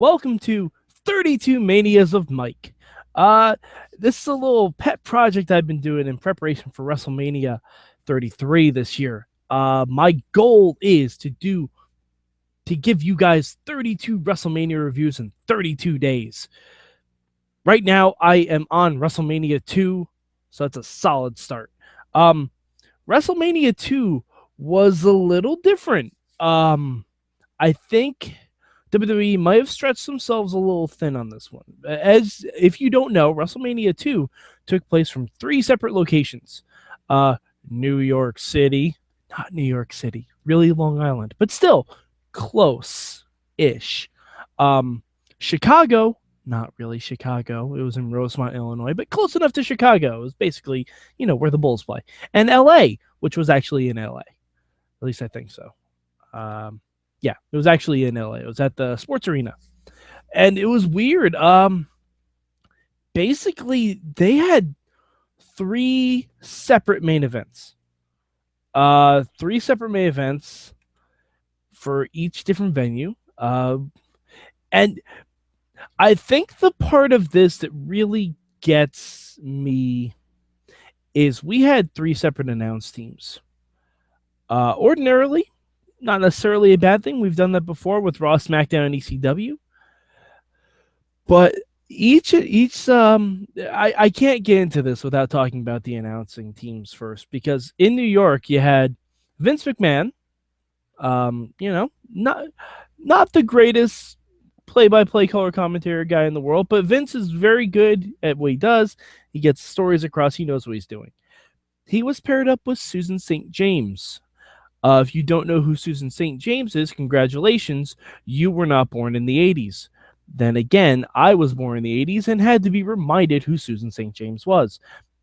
Welcome to 32 Manias of Mike. Uh, this is a little pet project I've been doing in preparation for Wrestlemania 33 this year. My goal is to give you guys 32 WrestleMania reviews in 32 days. Right now, I am on WrestleMania 2, so that's a solid start. WrestleMania 2 was a little different. I think WWE might have stretched themselves a little thin on this one. As if you don't know, WrestleMania 2 took place from three separate locations. New York City, not New York City, really Long Island, but still close-ish. Chicago, not really Chicago. It was in Rosemont, Illinois, but close enough to Chicago. It was basically, where the Bulls play. And LA, which was actually in LA. At least I think so. Yeah, it was actually in LA. It was at the sports arena. And it was weird. Basically, they had three separate main events. Three separate main events for each different venue. And I think the part of this that really gets me is we had three separate announced teams. Ordinarily, not necessarily a bad thing. We've done that before with Raw, SmackDown, and ECW. But I can't get into this without talking about the announcing teams first, because in New York you had Vince McMahon, not the greatest play-by-play color commentator guy in the world, but Vince is very good at what he does. He gets stories across. He knows what he's doing. He was paired up with Susan St. James. If you don't know who Susan St. James is, congratulations. You were not born in the 80s. Then again, I was born in the 80s and had to be reminded who Susan St. James was.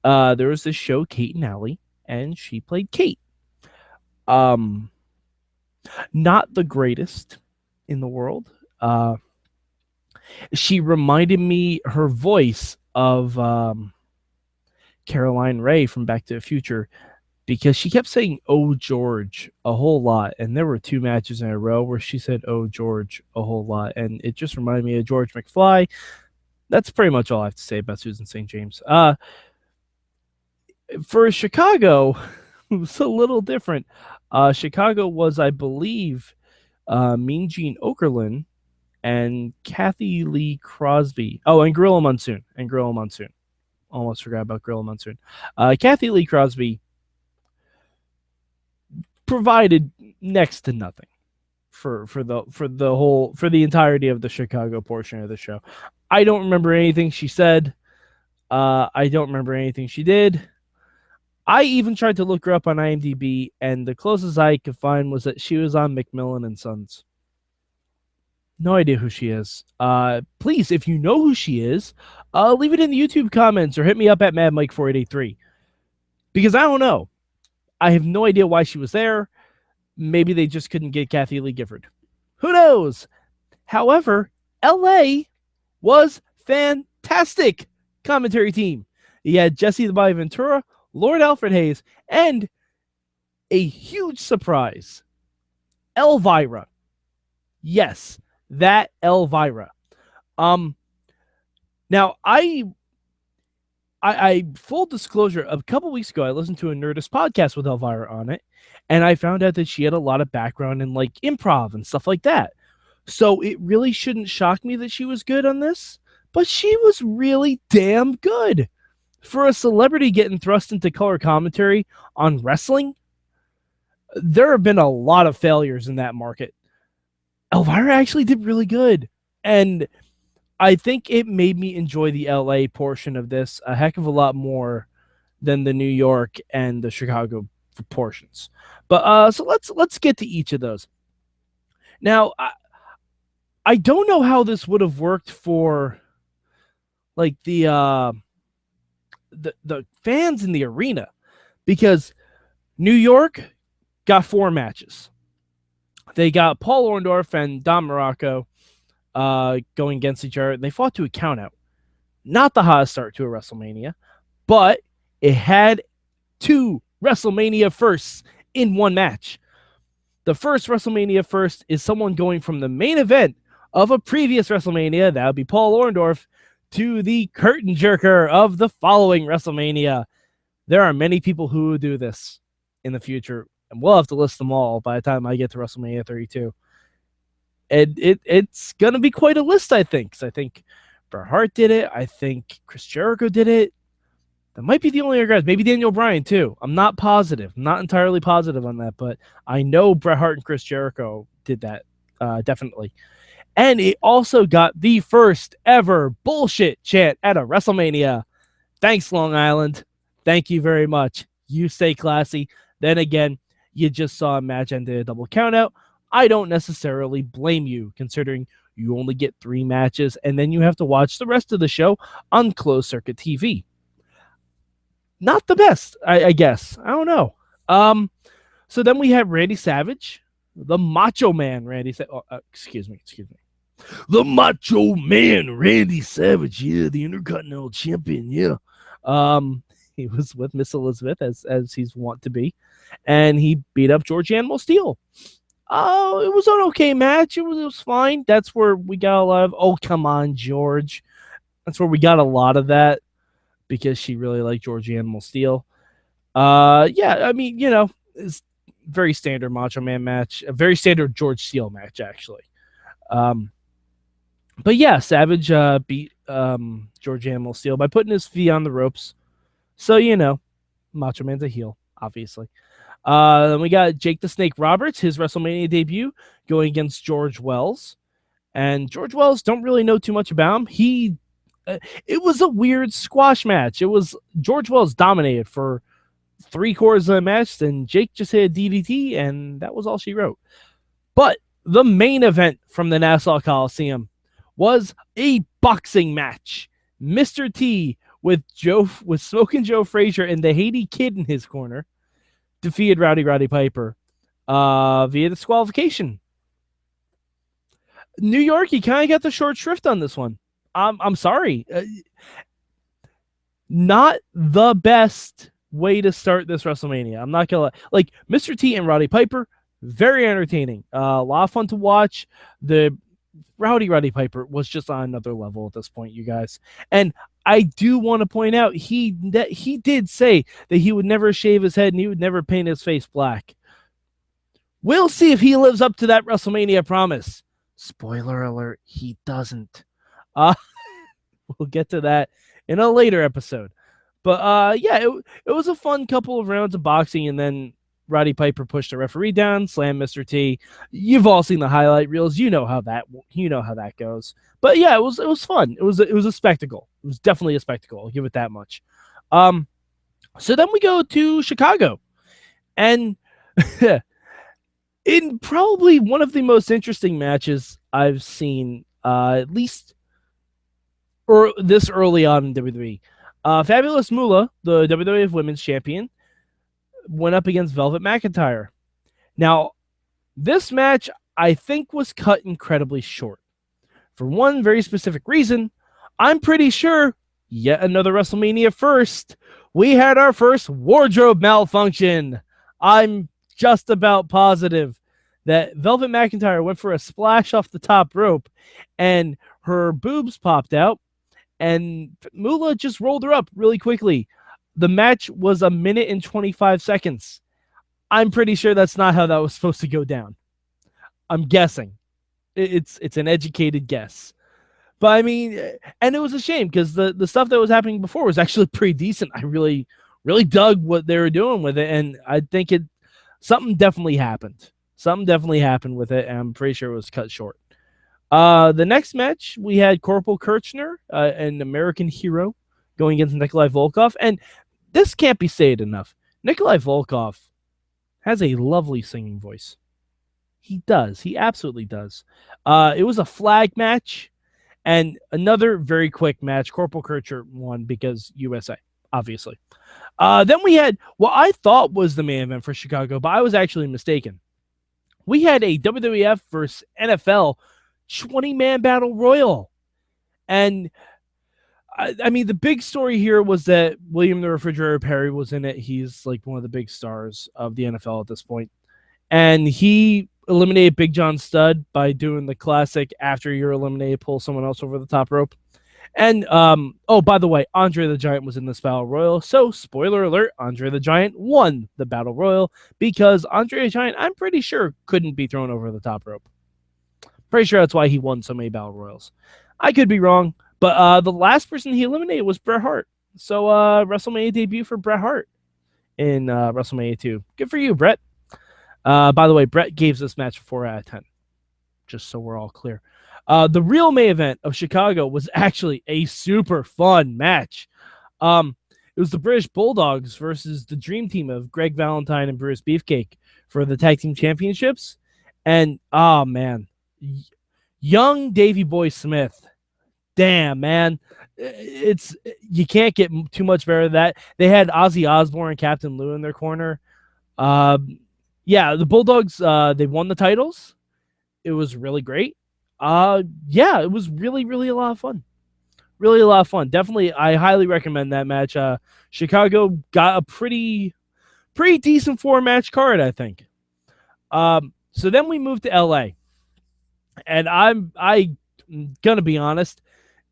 There was this show, Kate and Allie, and she played Kate. Not the greatest in the world. She reminded me, her voice, of Caroline Ray from Back to the Future, because she kept saying "Oh George" a whole lot, and there were two matches in a row where she said "Oh George" a whole lot, and it just reminded me of George McFly. That's pretty much all I have to say about Susan St. James. For Chicago, it was a little different. Chicago was, I believe, Mean Gene Okerlund and Kathy Lee Crosby. Oh, and Gorilla Monsoon. Almost forgot about Gorilla Monsoon. Kathy Lee Crosby provided next to nothing for the entirety of the Chicago portion of the show. I don't remember anything she said. I don't remember anything she did. I even tried to look her up on IMDb, and the closest I could find was that she was on McMillan and Sons. No idea who she is. Please, if you know who she is, leave it in the YouTube comments or hit me up at MadMike4883. Because I don't know. I have no idea why she was there. Maybe they just couldn't get Kathy Lee Gifford. Who knows? However, LA was fantastic. Commentary team. You had Jesse the Body Ventura, Lord Alfred Hayes, and a huge surprise, Elvira. Yes, that Elvira. Now I full disclosure, a couple weeks ago, I listened to a Nerdist podcast with Elvira on it, and I found out that she had a lot of background in like improv and stuff like that. So it really shouldn't shock me that she was good on this, but she was really damn good. For a celebrity getting thrust into color commentary on wrestling, there have been a lot of failures in that market. Elvira actually did really good, and I think it made me enjoy the LA portion of this a heck of a lot more than the New York and the Chicago portions. But so let's get to each of those. Now, I don't know how this would have worked for like the fans in the arena, because New York got 4 matches. They got Paul Orndorff and Don Morocco going against each other. They fought to a countout. Not the hottest start to a WrestleMania, but it had 2 WrestleMania firsts in one match. The first WrestleMania first is someone going from the main event of a previous WrestleMania, that would be Paul Orndorff, to the curtain jerker of the following WrestleMania. There are many people who will do this in the future, and we'll have to list them all by the time I get to WrestleMania 32. And it's going to be quite a list, I think. Because I think Bret Hart did it. I think Chris Jericho did it. That might be the only other guys. Maybe Daniel Bryan, too. I'm not positive. I'm not entirely positive on that, but I know Bret Hart and Chris Jericho did that, definitely. And it also got the first ever bullshit chant at a WrestleMania. Thanks, Long Island. Thank you very much. You stay classy. Then again, you just saw a match end in a double countout. I don't necessarily blame you, considering you only get 3 matches, and then you have to watch the rest of the show on closed circuit TV. Not the best, I guess. I don't know. So then we have Randy Savage, the Macho Man Randy Savage. Excuse me. The Macho Man Randy Savage, yeah, the Intercontinental Champion, yeah. He was with Miss Elizabeth, as he's wont to be, and he beat up George Animal Steel. Oh, it was an okay match. It was fine. That's where we got a lot of, oh, come on, George. That's where we got a lot of that, because she really liked George Animal Steel. Yeah, I mean, it's very standard Macho Man match, a very standard George Steele match, actually. But yeah, Savage beat George Animal Steel by putting his feet on the ropes. So, Macho Man's a heel, obviously. Then we got Jake the Snake Roberts, his WrestleMania debut, going against George Wells. And George Wells, don't really know too much about him. It was a weird squash match. It was George Wells dominated for 3/4 of the match, then Jake just hit a DDT, and that was all she wrote. But the main event from the Nassau Coliseum was a boxing match. Mr. T with Smokin' Joe Frazier and the Haiti Kid in his corner defeated Roddy Piper via disqualification. New York, he kind of got the short shrift on this one. I'm sorry. Not the best way to start this WrestleMania. I'm not going to like Mr. T and Roddy Piper, very entertaining. A lot of fun to watch. The Roddy Piper was just on another level at this point, you guys. And I do want to point out he did say that he would never shave his head and he would never paint his face black. We'll see if he lives up to that WrestleMania promise. Spoiler alert, he doesn't. We'll get to that in a later episode. But yeah, it was a fun couple of rounds of boxing, and then Roddy Piper pushed the referee down, slammed Mr. T. You've all seen the highlight reels. You know how that goes. But yeah, it was fun. It was a spectacle. It was definitely a spectacle. I'll give it that much. So then we go to Chicago, and in probably one of the most interesting matches I've seen, at least or this early on in WWE. Fabulous Moolah, the WWF Women's Champion, went up against Velvet McIntyre. Now, this match, I think, was cut incredibly short. For one very specific reason, I'm pretty sure, yet another WrestleMania first, we had our first wardrobe malfunction. I'm just about positive that Velvet McIntyre went for a splash off the top rope, and her boobs popped out, and Moolah just rolled her up really quickly. The match was 1 minute and 25 seconds. I'm pretty sure that's not how that was supposed to go down. I'm guessing. It's an educated guess. But I mean, and it was a shame because the stuff that was happening before was actually pretty decent. I really dug what they were doing with it, and I think something definitely happened. Something definitely happened with it, and I'm pretty sure it was cut short. The next match, we had Corporal Kirchner, an American hero, going against Nikolai Volkov. And this can't be said enough. Nikolai Volkov has a lovely singing voice. He does. He absolutely does. It was a flag match, and another very quick match. Corporal Kirchner won because USA, obviously. Then we had what I thought was the main event for Chicago, but I was actually mistaken. We had a WWF versus NFL 20-man battle royal. And I mean, the big story here was that William the Refrigerator Perry was in it. He's like one of the big stars of the NFL at this point. And he eliminated Big John Studd by doing the classic after you're eliminated, pull someone else over the top rope. And oh, by the way, Andre the Giant was in this Battle Royal. So, spoiler alert, Andre the Giant won the Battle Royal because Andre the Giant, I'm pretty sure, couldn't be thrown over the top rope. Pretty sure that's why he won so many Battle Royals. I could be wrong, but the last person he eliminated was Bret Hart. So, WrestleMania debut for Bret Hart in WrestleMania 2. Good for you, Bret. By the way, Bret gave this match a 4 out of 10. Just so we're all clear. The real main event of Chicago was actually a super fun match. It was the British Bulldogs versus the Dream Team of Greg Valentine and Bruce Beefcake for the Tag Team Championships. And, oh, man. Young Davey Boy Smith. Damn, man. You can't get too much better than that. They had Ozzy Osbourne and Captain Lou in their corner. Yeah, the Bulldogs, they won the titles. It was really great. Yeah, it was really, really a lot of fun. Really a lot of fun. Definitely, I highly recommend that match. Chicago got a pretty decent 4-match card, I think. So then we moved to LA. And I'm gonna be honest,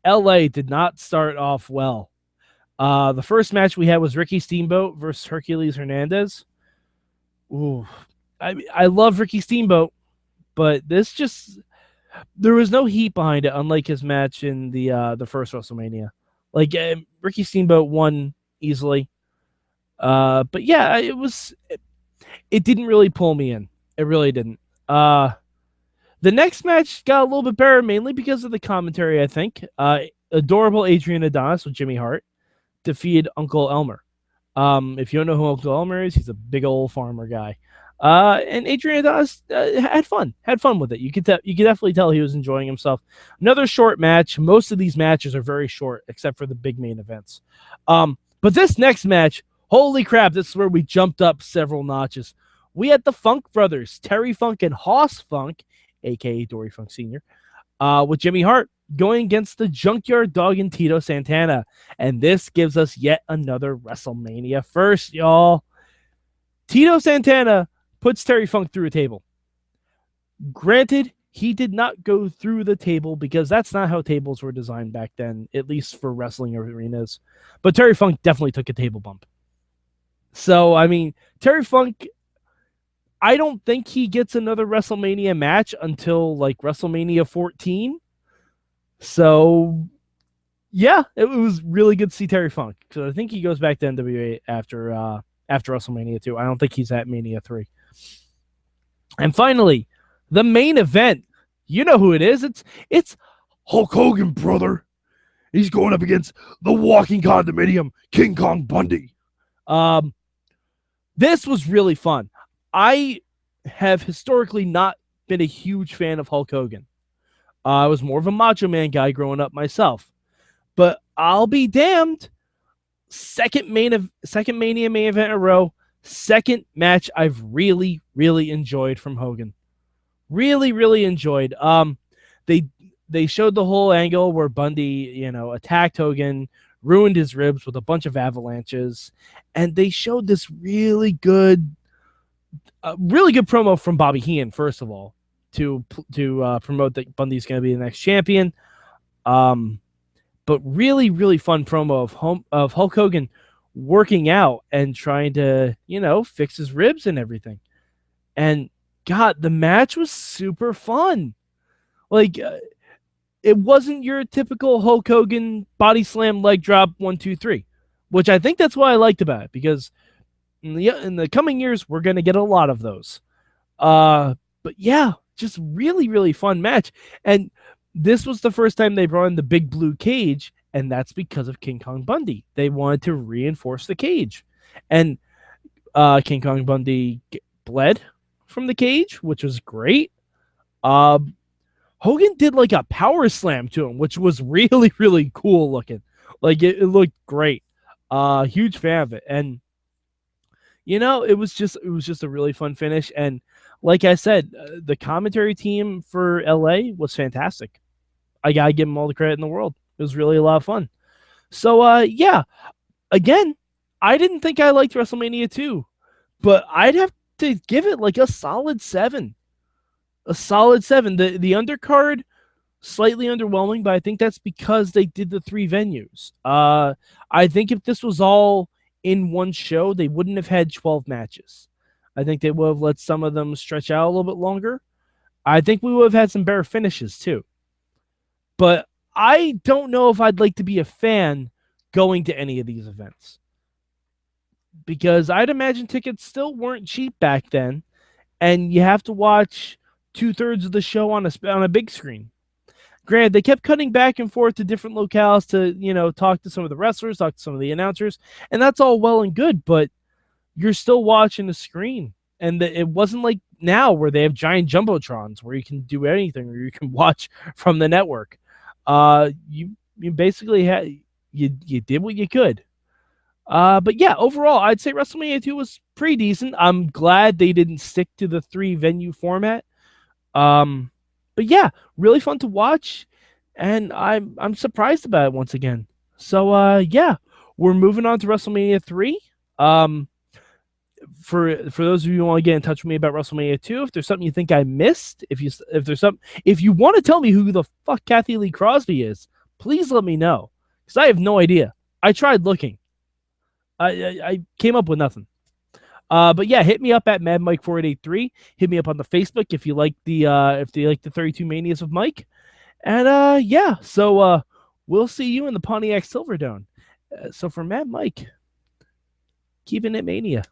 LA did not start off well. The first match we had was Ricky Steamboat versus Hercules Hernandez. Ooh, I love Ricky Steamboat, but there was no heat behind it, unlike his match in the first WrestleMania. Like Ricky Steamboat won easily, but yeah, it didn't really pull me in. It really didn't. The next match got a little bit better, mainly because of the commentary, I think. Adorable Adrian Adonis with Jimmy Hart defeated Uncle Elmer. If you don't know who Uncle Elmer is, he's a big old farmer guy. And Adrian Adonis had fun with it. You could definitely tell he was enjoying himself. Another short match. Most of these matches are very short, except for the big main events. But this next match, holy crap, this is where we jumped up several notches. We had the Funk Brothers, Terry Funk and Hoss Funk, a.k.a. Dory Funk Sr., with Jimmy Hart going against the Junkyard Dog and Tito Santana. And this gives us yet another WrestleMania first, y'all. Tito Santana puts Terry Funk through a table. Granted, he did not go through the table because that's not how tables were designed back then, at least for wrestling arenas. But Terry Funk definitely took a table bump. So, I mean, Terry Funk, I don't think he gets another WrestleMania match until like WrestleMania 14. So, yeah, it was really good to see Terry Funk because I think he goes back to NWA after WrestleMania 2. I don't think he's at Mania 3. And finally, the main event. You know who it is. It's Hulk Hogan, brother. He's going up against the walking condominium, King Kong Bundy. This was really fun. I have historically not been a huge fan of Hulk Hogan. I was more of a Macho Man guy growing up myself. But I'll be damned. Second Mania main event in a row. Second match I've really, really enjoyed from Hogan. Really, really enjoyed. They showed the whole angle where Bundy, attacked Hogan, ruined his ribs with a bunch of avalanches, and they showed this really good promo from Bobby Heenan, first of all, to promote that Bundy's going to be the next champion. But really, really fun promo of Hulk Hogan working out and trying to, fix his ribs and everything. And God, the match was super fun. Like, it wasn't your typical Hulk Hogan body slam, leg drop, 1, 2, 3, which I think that's what I liked about it, because in the coming years, we're going to get a lot of those. But yeah, just really, really fun match. And this was the first time they brought in the big blue cage, and that's because of King Kong Bundy. They wanted to reinforce the cage. And King Kong Bundy bled from the cage, which was great. Hogan did like a power slam to him, which was really, really cool looking. Like, it looked great. Huge fan of it. And, it was just a really fun finish. And like I said, the commentary team for LA was fantastic. I gotta give them all the credit in the world. It was really a lot of fun. So, yeah, again, I didn't think I liked WrestleMania 2, but I'd have to give it like a solid 7. A solid 7. The undercard slightly underwhelming, but I think that's because they did the 3 venues. I think if this was all in one show, they wouldn't have had 12 matches. I think they would have let some of them stretch out a little bit longer. I think we would have had some better finishes too. But I don't know if I'd like to be a fan going to any of these events, because I'd imagine tickets still weren't cheap back then, and you have to watch 2/3 of the show on a big screen. Granted, they kept cutting back and forth to different locales to talk to some of the wrestlers, talk to some of the announcers, and that's all well and good, but you're still watching the screen. And it wasn't like now where they have giant jumbotrons where you can do anything or you can watch from the network. You basically had you did what you could. But yeah, overall, I'd say WrestleMania 2 was pretty decent. I'm glad they didn't stick to the 3 venue format. But yeah, really fun to watch, and I'm surprised about it once again. So yeah, we're moving on to WrestleMania 3. For those of you who want to get in touch with me about WrestleMania 2, if there's something you think I missed, if you want to tell me who the fuck Kathy Lee Crosby is, please let me know, because I have no idea. I tried looking. I came up with nothing. But yeah, hit me up at Mad Mike 4883. Hit me up on the Facebook if you like the 32 Manias of Mike. And yeah, so we'll see you in the Pontiac Silverdome. So for Mad Mike, keeping it Mania.